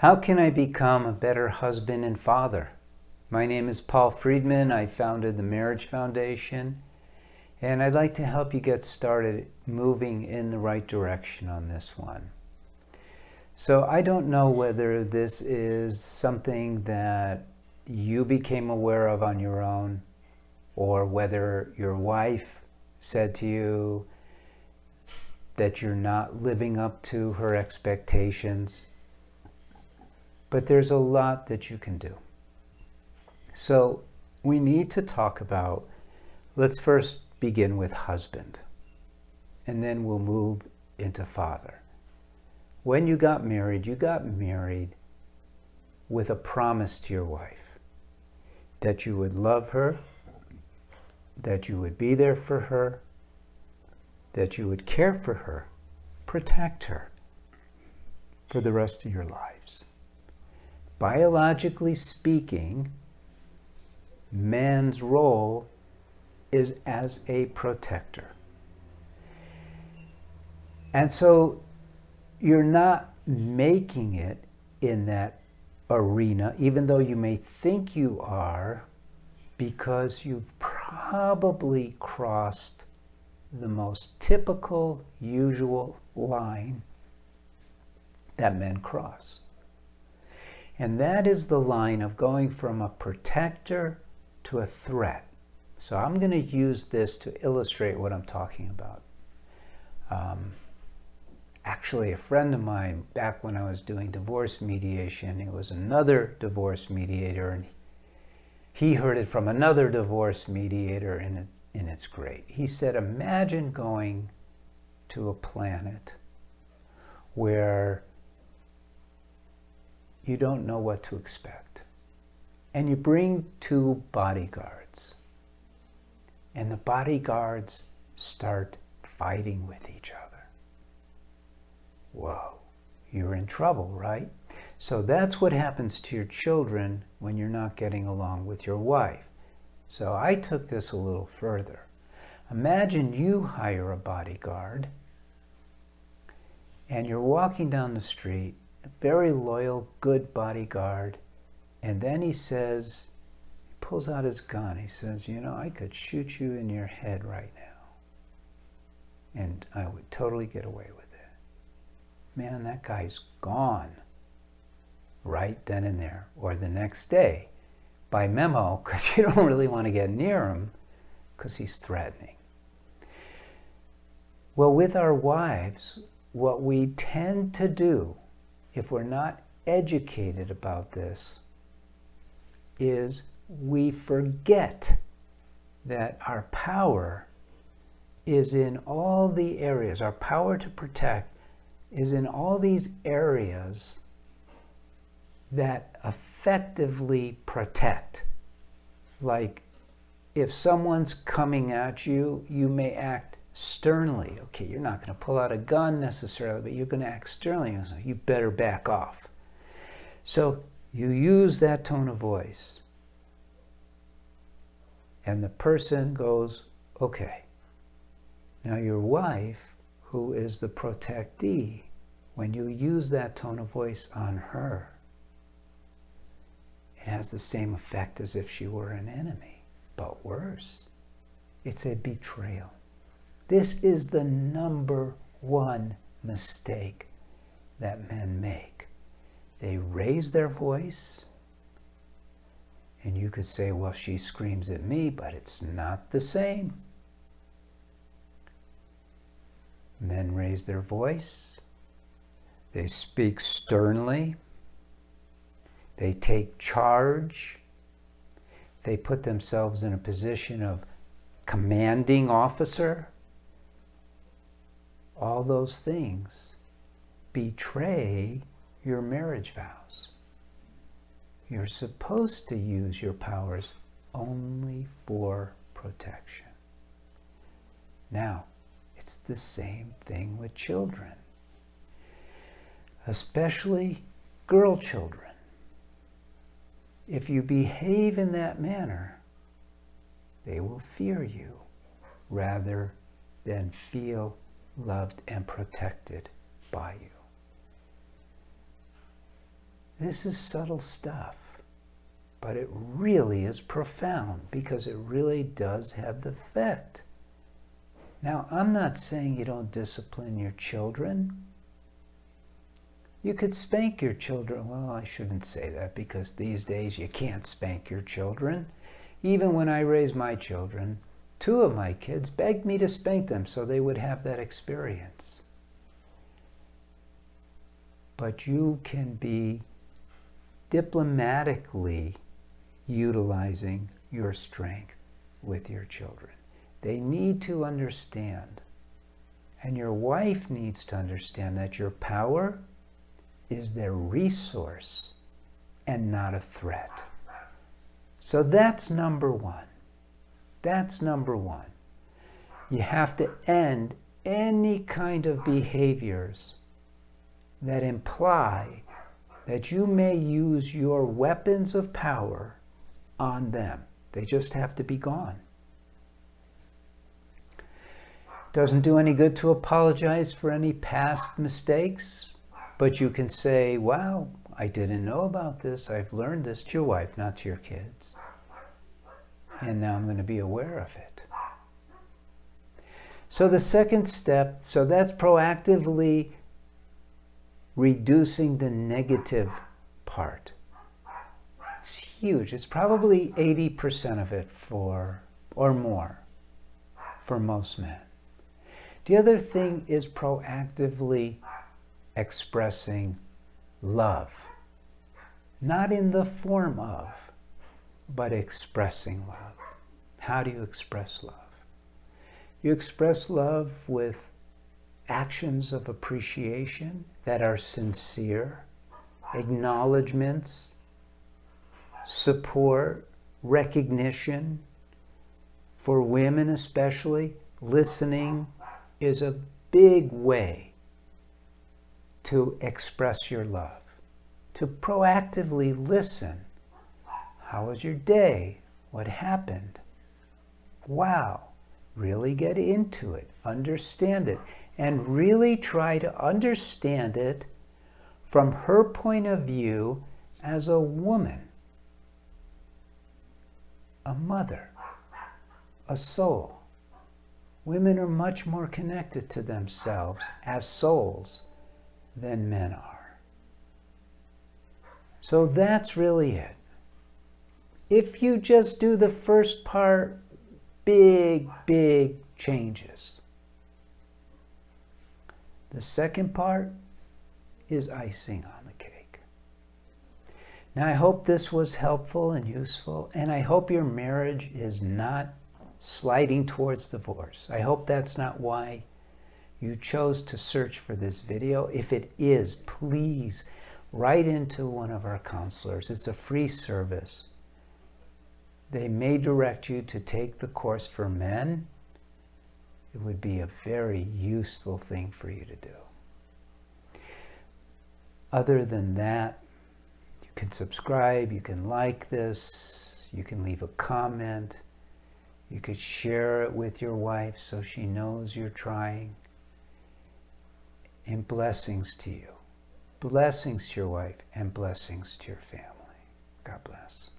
How can I become a better husband and father? My name is Paul Friedman. I founded the Marriage Foundation, and I'd like to help you get started moving in the right direction on this one. So I don't know whether this is something that you became aware of on your own, or whether your wife said to you that you're not living up to her expectations. But there's a lot that you can do. So we need to talk about, let's first begin with husband, and then we'll move into father. When you got married with a promise to your wife that you would love her, that you would be there for her, that you would care for her, protect her for the rest of your lives. Biologically speaking, man's role is as a protector. And so you're not making it in that arena, even though you may think you are, because you've probably crossed the most typical, usual line that men cross. And that is the line of going from a protector to a threat. So I'm going to use this to illustrate what I'm talking about. Actually, a friend of mine, back when I was doing divorce mediation, it was another divorce mediator, and he heard it from another divorce mediator, and it's great. He said, imagine going to a planet where you don't know what to expect, and you bring two bodyguards, and the bodyguards start fighting with each other. Whoa, you're in trouble, right? So that's what happens to your children when you're not getting along with your wife. So I took this a little further. Imagine you hire a bodyguard, and you're walking down the street, a very loyal, good bodyguard, and then he pulls out his gun. He says, I could shoot you in your head right now, and I would totally get away with it. Man, that guy's gone right then and there, or the next day by memo, because you don't really want to get near him because he's threatening. Well, with our wives, what we tend to do, if we're not educated about this, is we forget that our power is in all the areas. Our power to protect is in all these areas that effectively protect. Like, if someone's coming at you, you may act sternly. Okay, you're not going to pull out a gun necessarily, but you're going to act sternly. So you better back off. So you use that tone of voice, and the person goes, okay. Now your wife, who is the protectee, when you use that tone of voice on her, it has the same effect as if she were an enemy, but worse. It's a betrayal. This is the number one mistake that men make. They raise their voice, and you could say, well, she screams at me, but it's not the same. Men raise their voice. They speak sternly. They take charge. They put themselves in a position of commanding officer. All those things betray your marriage vows. You're supposed to use your powers only for protection. Now, it's the same thing with children, especially girl children. If you behave in that manner, they will fear you rather than feel loved and protected by you. This is subtle stuff, but it really is profound because it really does have the effect. Now, I'm not saying you don't discipline your children. You could spank your children. Well, I shouldn't say that because these days you can't spank your children. Even when I raised my children, 2 of my kids begged me to spank them so they would have that experience. But you can be diplomatically utilizing your strength with your children. They need to understand, and your wife needs to understand, that your power is their resource and not a threat. So that's number 1. That's number 1. You have to end any kind of behaviors that imply that you may use your weapons of power on them. They just have to be gone. Doesn't do any good to apologize for any past mistakes, but you can say, wow, I didn't know about this. I've learned this to your wife, not to your kids. And now I'm going to be aware of it. So the second step, so that's proactively reducing the negative part. It's huge. It's probably 80% of it or more for most men. The other thing is proactively expressing love. Not in the form of, but expressing love. How do you express love? You express love with actions of appreciation that are sincere, acknowledgments, support, recognition. For women especially, listening is a big way to express your love. To proactively listen. How was your day? What happened? Wow. Really get into it. Understand it. And really try to understand it from her point of view as a woman, a mother, a soul. Women are much more connected to themselves as souls than men are. So that's really it. If you just do the first part, big changes. The second part is icing on the cake. Now, I hope this was helpful and useful, and I hope your marriage is not sliding towards divorce. I hope that's not why you chose to search for this video. If it is, please write into one of our counselors. It's a free service. They may direct you to take the course for men. It would be a very useful thing for you to do. Other than that, you can subscribe, you can like this, you can leave a comment, you could share it with your wife so she knows you're trying. And blessings to you. Blessings to your wife and blessings to your family. God bless.